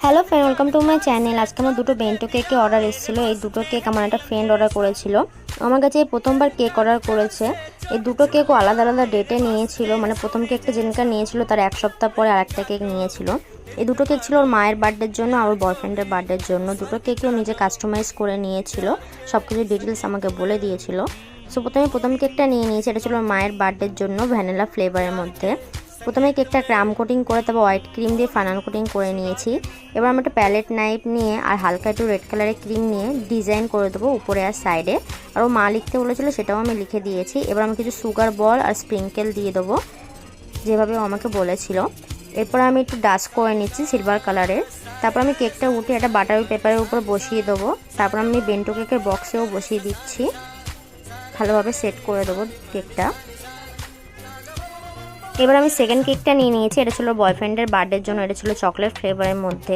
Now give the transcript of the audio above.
Hello friend, welcome to my channel. আজকে আমার দুটো বেন্টো কেকে অর্ডার এসেছিলো। এই দুটো কেক আমার একটা ফ্রেন্ড অর্ডার করেছিল। আমার কাছে এই প্রথমবার কেক অর্ডার করেছে। এই দুটো কেকও আলাদা আলাদা ডেটে নিয়েছিল, মানে প্রথম কেকটা যেদিনকে নিয়েছিল তার এক সপ্তাহ পরে আরেকটা কেক নিয়েছিল। এই দুটো কেক ছিল ওর মায়ের বার্থডের জন্য আর ওর বয়ফ্রেন্ডের বার্থডের জন্য। দুটো কেকেও নিজে কাস্টমাইজ করে নিয়েছিল, সব কিছু ডিটেলস আমাকে বলে দিয়েছিল। সো প্রথম কেকটা নিয়ে নিয়েছি, এটা ছিল ওর মায়ের বার্থডের জন্য, ভ্যানিলা ফ্লেভারের মধ্যে। প্রথমে কেকটা ক্রাম কোটিং করে তারপর হোয়াইট ক্রিম দিয়ে ফাইনাল কোটিং করে নিয়েছি। এবার আমি একটা প্যালেট নাইফ নিয়ে আর হালকা একটু রেড কালারের ক্রিম নিয়ে ডিজাইন করে দেবো উপরে আর সাইডে। আর ও মা লিখতে বলেছিল, সেটাও আমি লিখে দিয়েছি। এবার আমি কিছু সুগার বল আর স্প্রিঙ্কেল দিয়ে দেবো, যেভাবে ও আমাকে বলেছিল। এরপর আমি একটু ডাস্ট করে নিচ্ছি সিলভার কালারের। তারপর আমি কেকটা উঠে একটা বাটার পেপারের উপর বসিয়ে দেবো। তারপর আমি বেন্টো কেকের বক্সেও বসিয়ে দিচ্ছি, ভালোভাবে সেট করে দেবো কেকটা। এবার আমি সেকেন্ড কেকটা নিয়ে নিয়েছি, এটা ছিল বয়ফ্রেন্ডের বার্থডের জন্য, এটা ছিল চকলেট ফ্লেভারের মধ্যে।